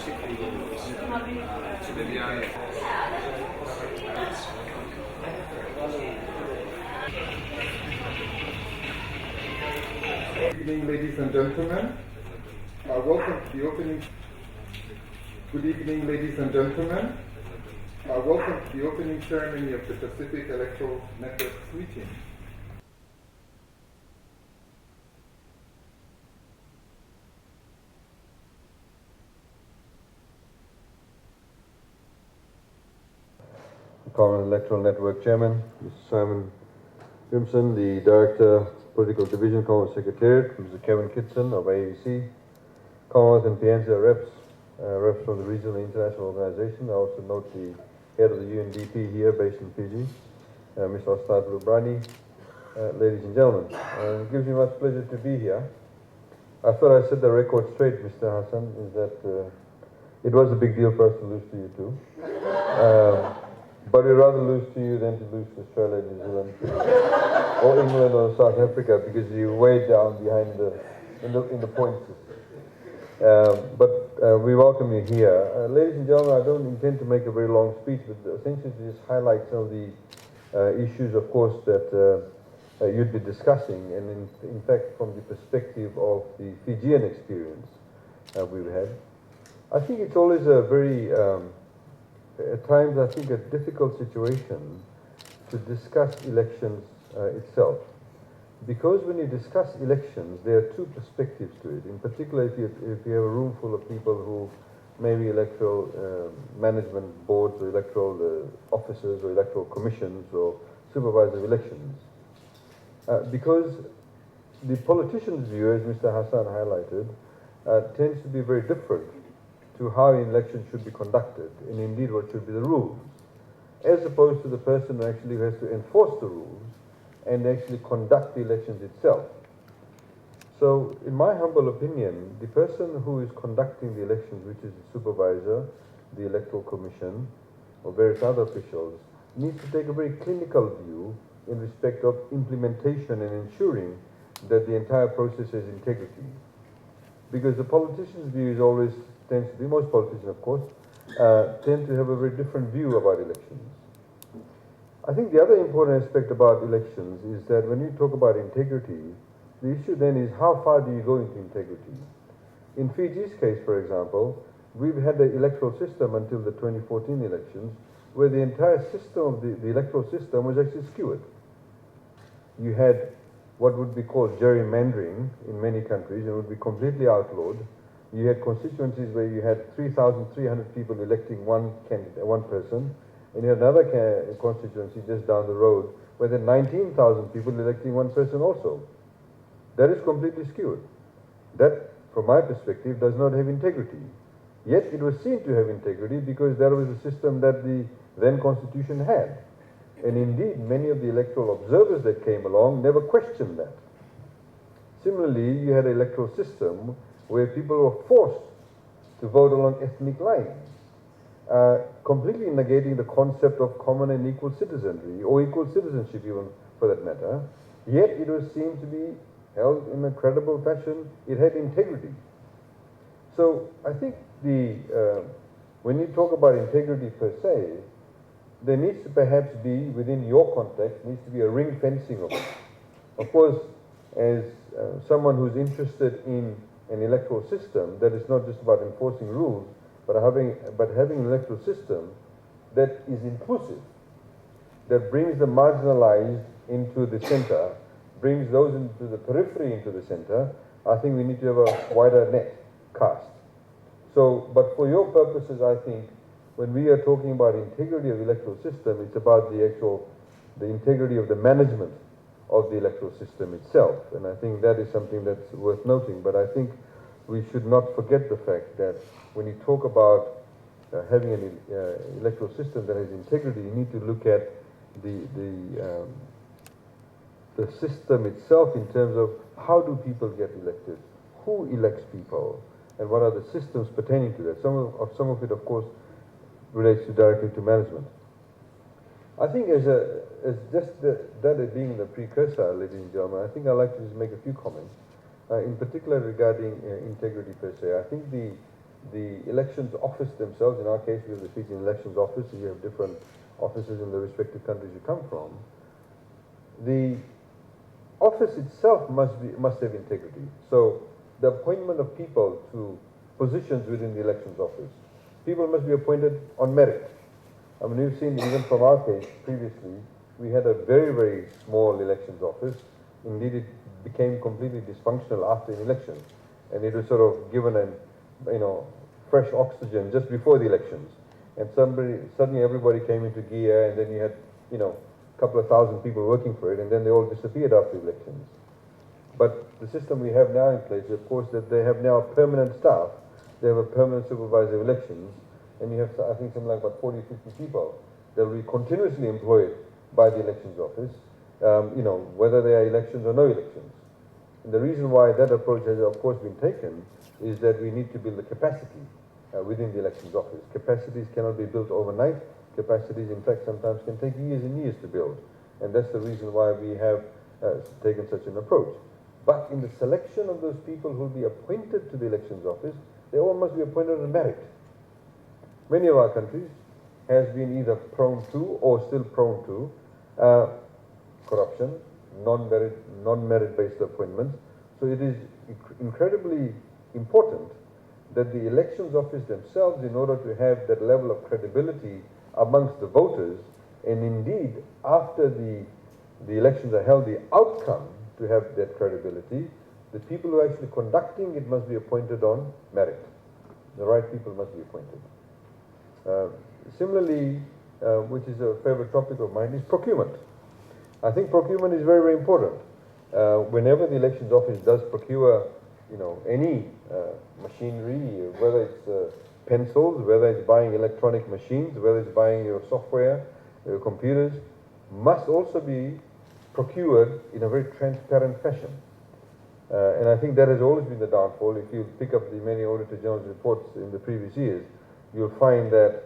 Good evening, ladies and gentlemen. Welcome to the opening. Good evening, ladies and gentlemen. Welcome to the opening ceremony of the Pacific Electoral Networks Meeting. Common Electoral Network Chairman, Mr. Simon Simpson, the Director, Political Division, Commonwealth Secretariat, Mr. Kevin Kitson of AEC, Commonwealth and Pienza reps from the regional and international organization. I also note the head of the UNDP here based in Fiji, Mr. Ostad Lubrani. Ladies and gentlemen, it gives me much pleasure to be here. I thought I set the record straight, Mr. Hassan, is that it was a big deal for us to lose to you too. But we'd rather lose to you than to lose to Australia, New Zealand, or England or South Africa, because you're way down behind in the point system. But we welcome you here. Ladies and gentlemen, I don't intend to make a very long speech, but essentially to just highlight some of the issues, of course, that you'd be discussing, and in fact, from the perspective of the Fijian experience we've had. I think it's always a very at times, I think, a difficult situation to discuss elections itself. Because when you discuss elections, there are two perspectives to it. In particular, if you have a room full of people who maybe electoral management boards or electoral officers or electoral commissions or supervisors of elections. Because the politician's view, as Mr. Hassan highlighted, tends to be very different to how an election should be conducted, and indeed what should be the rules, as opposed to the person who actually has to enforce the rules and actually conduct the elections itself. So, in my humble opinion, the person who is conducting the elections, which is the supervisor, the electoral commission, or various other officials, needs to take a very clinical view in respect of implementation and ensuring that the entire process has integrity. Because the politician's view is always tends to be, most politicians of course, tend to have a very different view about elections. I think the other important aspect about elections is that when you talk about integrity, the issue then is how far do you go into integrity? In Fiji's case, for example, we've had the electoral system until the 2014 elections, where the entire system of the electoral system was actually skewed. You had what would be called gerrymandering in many countries, and would be completely outlawed. You had constituencies where you had 3,300 people electing one candidate, one person, and you had another constituency just down the road where there are 19,000 people electing one person also. That is completely skewed. That, from my perspective, does not have integrity. Yet it was seen to have integrity because that was the system that the then constitution had. And indeed, many of the electoral observers that came along never questioned that. Similarly, you had an electoral system where people were forced to vote along ethnic lines, completely negating the concept of common and equal citizenry, or equal citizenship even for that matter. Yet it was seen to be held in a credible fashion. It had integrity. So I think when you talk about integrity per se, there needs to perhaps be, within your context, needs to be a ring fencing of it. Of course, as someone who's interested in an electoral system that is not just about enforcing rules, but having an electoral system that is inclusive, that brings the marginalized into the center, brings those into the periphery into the center, I think we need to have a wider net cast. So, but for your purposes, I think, when we are talking about integrity of the electoral system, it's about the integrity of the management of the electoral system itself. And I think that is something that's worth noting. But I think we should not forget the fact that when you talk about having an electoral system that has integrity, you need to look at the system itself in terms of how do people get elected, who elects people, and what are the systems pertaining to that. Some of it, of course, relates directly to management. I think as just that being the precursor, ladies and gentlemen, I think I'd like to just make a few comments, in particular regarding integrity per se. I think the elections office themselves, in our case we have the Fijian elections office, so you have different offices in the respective countries you come from. The office itself must have integrity. So the appointment of people to positions within the elections office, people must be appointed on merit. I mean, we've seen even from our case previously, we had a very, very small elections office. Indeed, it became completely dysfunctional after an election, and it was sort of given an, fresh oxygen just before the elections. And suddenly everybody came into gear, and then you had, a couple of thousand people working for it, and then they all disappeared after elections. But the system we have now in place, of course, that they have now permanent staff. They have a permanent supervisor of elections, and you have, I think, something like about 40, 50 people that will be continuously employed by the elections office, whether there are elections or no elections. And the reason why that approach has, of course, been taken is that we need to build the capacity within the elections office. Capacities cannot be built overnight. Capacities, in fact, sometimes can take years and years to build. And that's the reason why we have taken such an approach. But in the selection of those people who will be appointed to the elections office, they all must be appointed on merit. Many of our countries has been either prone to or still prone to corruption, non-merit-based appointments. So it is incredibly important that the elections office themselves, in order to have that level of credibility amongst the voters, and indeed after the elections are held, the outcome to have that credibility, the people who are actually conducting it must be appointed on merit. The right people must be appointed. Similarly, which is a favorite topic of mine, is procurement. I think procurement is very, very important. Whenever the elections office does procure, any machinery, whether it's pencils, whether it's buying electronic machines, whether it's buying your software, your computers, must also be procured in a very transparent fashion. And I think that has always been the downfall. If you pick up the many Auditor General's reports in the previous years, you'll find that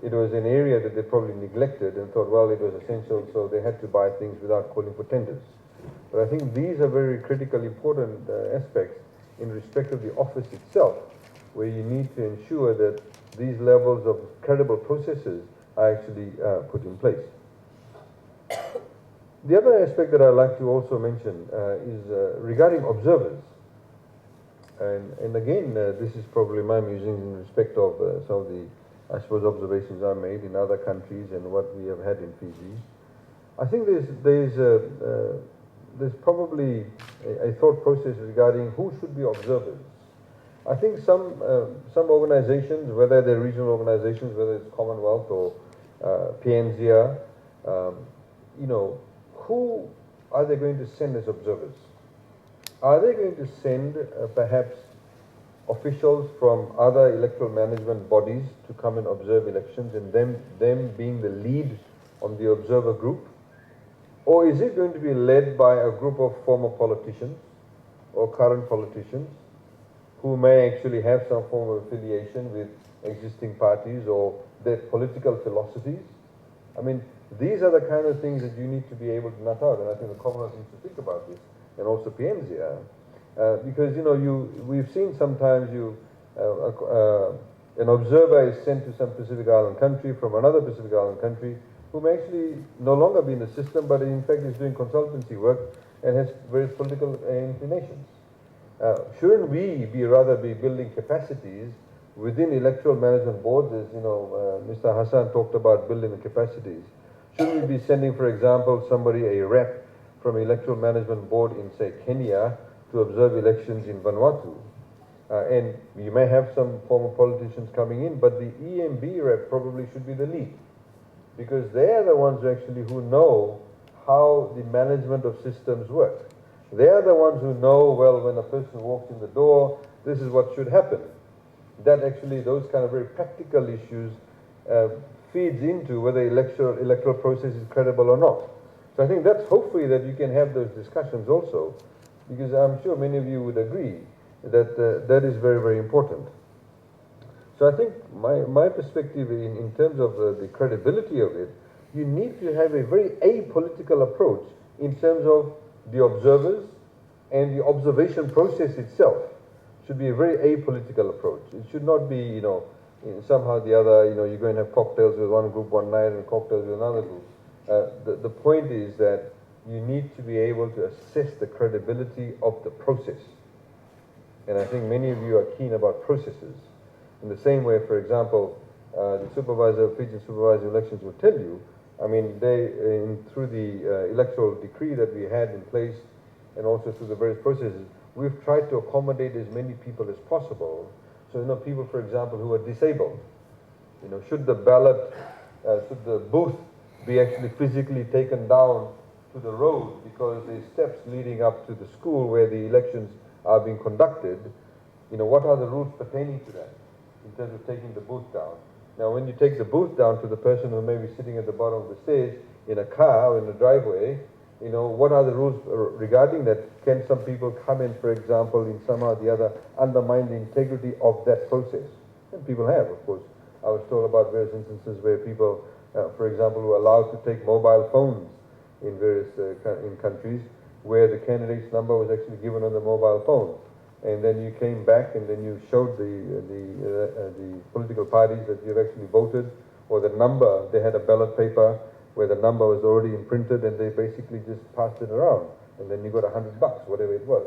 it was an area that they probably neglected and thought, well, it was essential, so they had to buy things without calling for tenders. But I think these are very critical, important aspects in respect of the office itself, where you need to ensure that these levels of credible processes are actually put in place. The other aspect that I'd like to also mention is regarding observers. And again, this is probably my musings in respect of some of the, I suppose, observations I made in other countries and what we have had in Fiji. I think there's probably a thought process regarding who should be observers. I think some organizations, whether they're regional organizations, whether it's Commonwealth or PNZR, who are they going to send as observers? Are they going to send perhaps officials from other electoral management bodies to come and observe elections, and them being the lead on the observer group? Or is it going to be led by a group of former politicians or current politicians who may actually have some form of affiliation with existing parties or their political philosophies? I mean, these are the kind of things that you need to be able to nut out, and I think the Commonwealth needs to think about this, and also PNZR, because we've seen sometimes an observer is sent to some Pacific Island country from another Pacific Island country who may actually no longer be in the system, but in fact is doing consultancy work and has various political inclinations. Shouldn't we rather be building capacities within electoral management boards, as Mr. Hassan talked about building the capacities? Shouldn't we be sending, for example, a rep from electoral management board in, say, Kenya to observe elections in Vanuatu? And you may have some former politicians coming in, but the EMB rep probably should be the lead, because they are the ones who know how the management of systems work. They are the ones who know, well, when a person walks in the door, this is what should happen. That actually, those kind of very practical issues feeds into whether electoral process is credible or not. So I think that's hopefully that you can have those discussions also, because I'm sure many of you would agree that that is very, very important. So I think my perspective in terms of the credibility of it, you need to have a very apolitical approach in terms of the observers and the observation process itself. should be a very apolitical approach. It should not be, somehow the other, you're going to have cocktails with one group one night and cocktails with another group. The point is that you need to be able to assess the credibility of the process. And I think many of you are keen about processes. In the same way, for example, the Fijian supervisor of elections will tell you, I mean, through the electoral decree that we had in place and also through the various processes, we've tried to accommodate as many people as possible. So, people, for example, who are disabled, should the booth be actually physically taken down to the road because there's steps leading up to the school where the elections are being conducted, what are the rules pertaining to that in terms of taking the booth down? Now, when you take the booth down to the person who may be sitting at the bottom of the stairs in a car or in a driveway, what are the rules regarding that? Can some people come in, for example, in somehow or the other, undermine the integrity of that process? And people have, of course. I was told about various instances where people, for example, were allowed to take mobile phones in various in countries where the candidate's number was actually given on the mobile phone. And then you came back and then you showed the political parties that you've actually voted, or the number, they had a ballot paper where the number was already imprinted and they basically just passed it around. And then you got $100, whatever it was.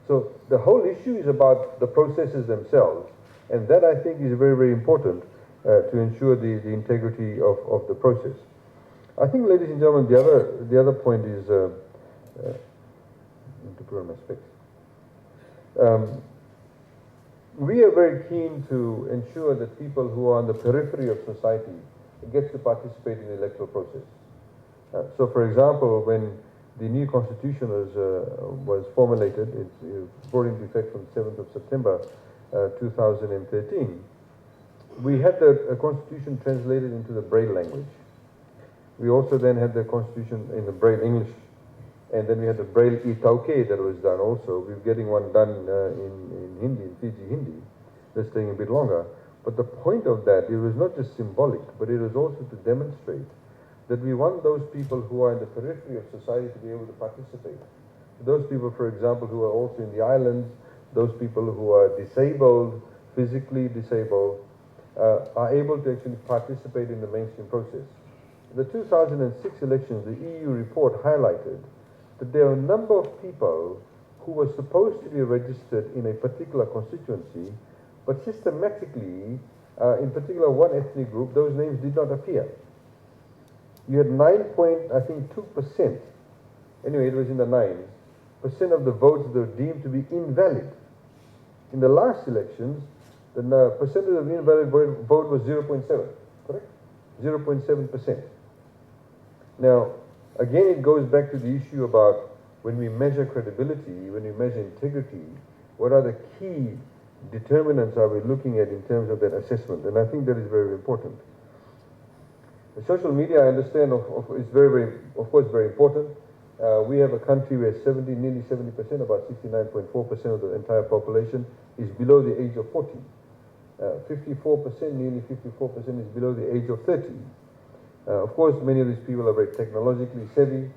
So the whole issue is about the processes themselves. And that, I think, is very, very important to ensure the integrity of the process. I think, ladies and gentlemen, the other point is, to put on my specs. We are very keen to ensure that people who are on the periphery of society get to participate in the electoral process. So, for example, when the new constitution was formulated, it brought into effect from the 7th of September 2013, we had the constitution translated into the Braille language. We also then had the constitution in the Braille English. And then we had the Braille e-Tauke that was done also. We're getting one done in Hindi, in Fiji Hindi. That's taking a bit longer. But the point of that, it was not just symbolic, but it was also to demonstrate that we want those people who are in the periphery of society to be able to participate. Those people, for example, who are also in the islands, those people who are disabled, physically disabled, are able to actually participate in the mainstream process. The 2006 elections, the EU report highlighted that there are a number of people who were supposed to be registered in a particular constituency, but systematically, in particular one ethnic group, those names did not appear. You had 9.2%, anyway, it was in the 9s, % of the votes that were deemed to be invalid. In the last elections, the percentage of invalid vote was 0.7, correct? 0.7%. Now, again, it goes back to the issue about when we measure credibility, when we measure integrity, what are the key determinants are we looking at in terms of that assessment? And I think that is very important. The social media, I understand, is of course, very important. We have a country where nearly 70%, about 69.4% of the entire population is below the age of 40. 54%, nearly 54% is below the age of 30. Of course, many of these people are very technologically savvy.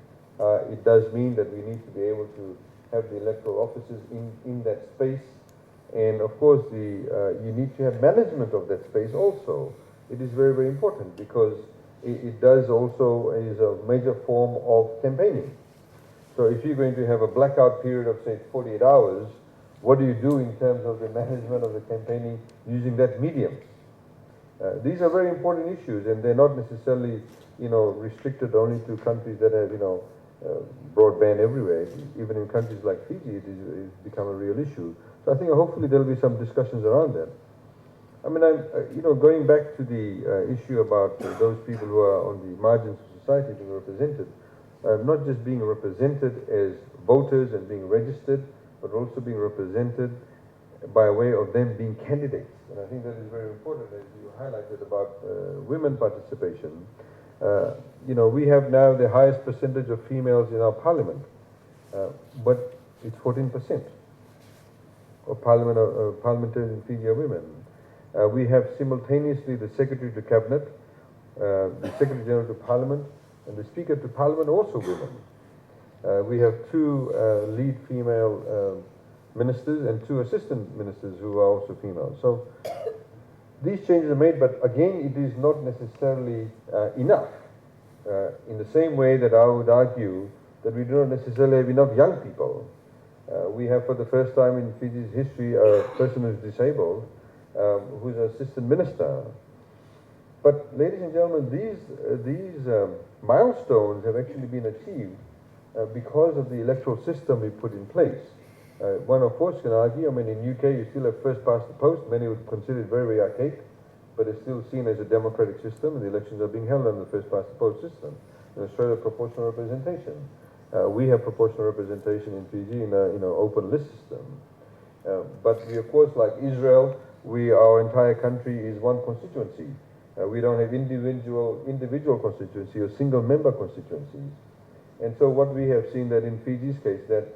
It does mean that we need to be able to have the electoral offices in that space. And of course, you need to have management of that space also. It is very, very important because it does also is a major form of campaigning. So if you're going to have a blackout period of, say, 48 hours, what do you do in terms of the management of the campaigning using that medium? These are very important issues, and they're not necessarily, restricted only to countries that have, broadband everywhere. Even in countries like Fiji, it's become a real issue. So I think hopefully there'll be some discussions around that. I mean, going back to the issue about those people who are on the margins of society being represented, not just being represented as voters and being registered, but also being represented by way of them being candidates. And I think that is very important, as you highlighted about women participation. We have now the highest percentage of females in our parliament, but it's 14% of parliamentarians in Fiji are women. We have simultaneously the Secretary to Cabinet, the Secretary General to Parliament, and the Speaker to Parliament, also women. We have two lead female ministers and 2 assistant ministers who are also female. So these changes are made, but again, it is not necessarily enough. In the same way that I would argue that we do not necessarily have enough young people. We have, for the first time in Fiji's history, a person who's disabled, who's an assistant minister. But, ladies and gentlemen, these milestones have actually been achieved because of the electoral system we put in place. One, of course, can argue, I mean, in UK you still have first past the post. Many would consider it very, very archaic, but it's still seen as a democratic system, and the elections are being held under the first past the post system. In Australia, proportional representation. We have proportional representation in Fiji in an open list system. But we, of course, like Israel, our entire country is one constituency. We don't have individual constituency or single member constituencies. And so what we have seen that in Fiji's case, that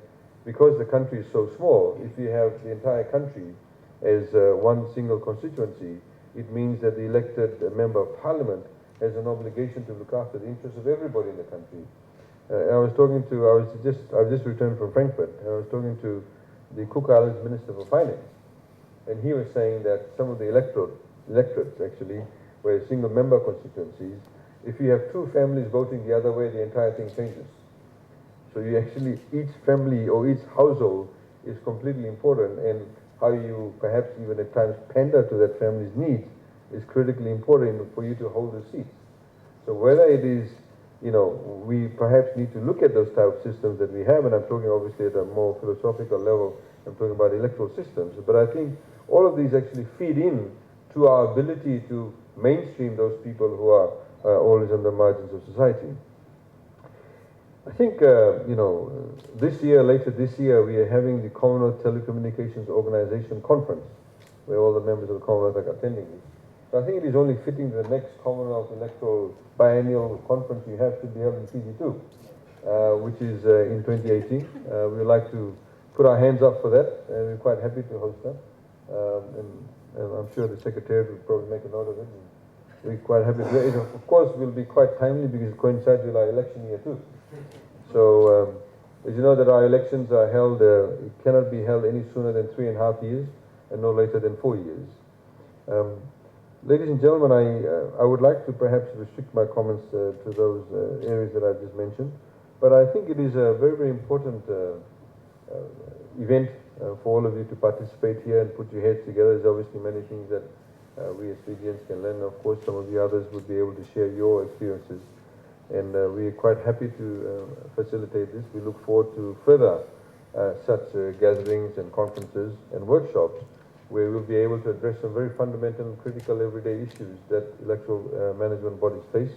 because the country is so small, if you have the entire country as one single constituency, it means that the elected member of parliament has an obligation to look after the interests of everybody in the country. I've just returned from Frankfurt, and I was talking to the Cook Islands Minister for Finance, and he was saying that some of the electorates actually were single member constituencies. If you have 2 families voting the other way, the entire thing changes. So you actually, each family or each household is completely important, and how you perhaps even at times pander to that family's needs is critically important for you to hold the seats. So whether it is, we perhaps need to look at those type of systems that we have, and I'm talking obviously at a more philosophical level, I'm talking about electoral systems, but I think all of these actually feed in to our ability to mainstream those people who are always on the margins of society. I think, later this year, we are having the Commonwealth Telecommunications Organization Conference, where all the members of the Commonwealth are attending this. So I think it is only fitting that the next Commonwealth Electoral Biennial Conference we have should be held in Fiji too, which is in 2018. We would like to put our hands up for that, and we're quite happy to host that. And I'm sure the Secretariat will probably make a note of it. We're quite happy to do it. Of course, will be quite timely because it coincides with our election year too. So, as you know that our elections are held, it cannot be held any sooner than 3.5 years and no later than 4 years. Ladies and gentlemen, I would like to perhaps restrict my comments to those areas that I've just mentioned, but I think it is a very, very important event for all of you to participate here and put your heads together. There's obviously many things that we as Fijians can learn. Of course, some of the others would be able to share your experiences. And we are quite happy to facilitate this. We look forward to further such gatherings and conferences and workshops where we'll be able to address some very fundamental and critical everyday issues that electoral management bodies face.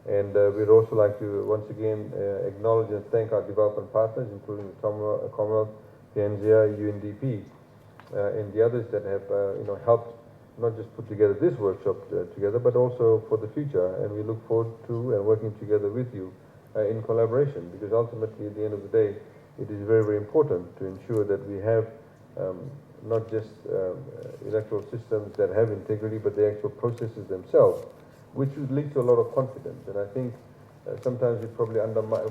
And we'd also like to once again acknowledge and thank our development partners, including the Commonwealth, PNZR, UNDP, and the others that have helped not just put together this workshop together, but also for the future. And we look forward to and working together with you in collaboration, because ultimately at the end of the day, it is very, very important to ensure that we have not just electoral systems that have integrity, but the actual processes themselves, which would lead to a lot of confidence. And I think sometimes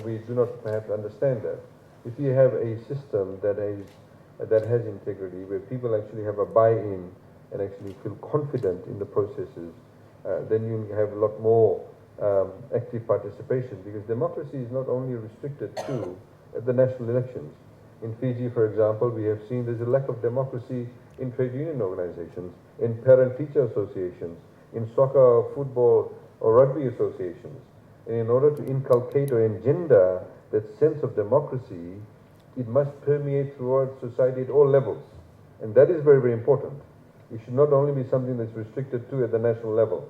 we do not perhaps understand that. If you have a system that has integrity, where people actually have a buy-in and actually feel confident in the processes, then you have a lot more active participation, because democracy is not only restricted to the national elections. In Fiji, for example, we have seen there's a lack of democracy in trade union organizations, in parent-teacher associations, in soccer, football, or rugby associations. And in order to inculcate or engender that sense of democracy, it must permeate throughout society at all levels. And that is very, very important. It should not only be something that's restricted to at the national level.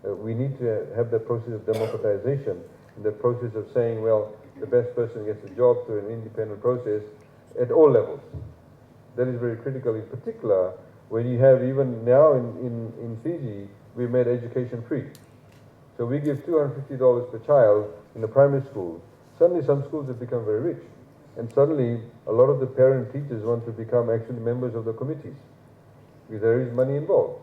We need to have the process of democratization, and the process of saying, well, the best person gets a job through an independent process at all levels. That is very critical, in particular, when you have, even now in Fiji, we made education free. So we give $250 per child in the primary school. Suddenly some schools have become very rich. And suddenly a lot of the parent teachers want to become actually members of the committees, because there is money involved.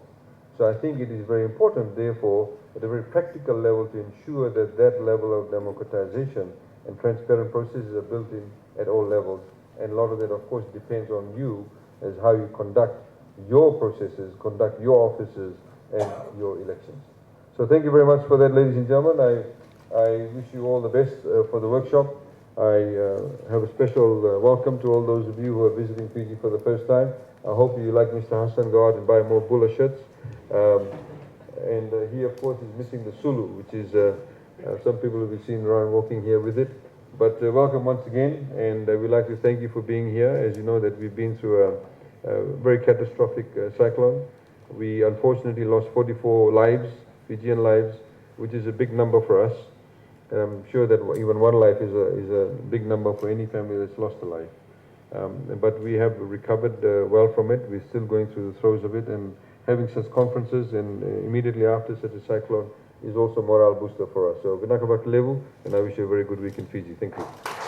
So I think it is very important, therefore, at a very practical level, to ensure that that level of democratization and transparent processes are built in at all levels, and a lot of that, of course, depends on you as how you conduct your processes, conduct your offices and your elections. So thank you very much for that, ladies and gentlemen. I wish you all the best for the workshop. I have a special welcome to all those of you who are visiting Fiji for the first time. I hope you, like Mr. Hassan, go out and buy more Bula shirts. And he, of course, is missing the Sulu, which is some people will be seen around walking here with it. But welcome once again, and we'd like to thank you for being here. As you know, that we've been through a very catastrophic cyclone. We unfortunately lost 44 lives, Fijian lives, which is a big number for us. And I'm sure that even one life is a big number for any family that's lost a life. But we have recovered well from it. We're still going through the throes of it, and having such conferences and immediately after such a cyclone is also morale booster for us. So, Vinaka Bakalevu, and I wish you a very good week in Fiji. Thank you.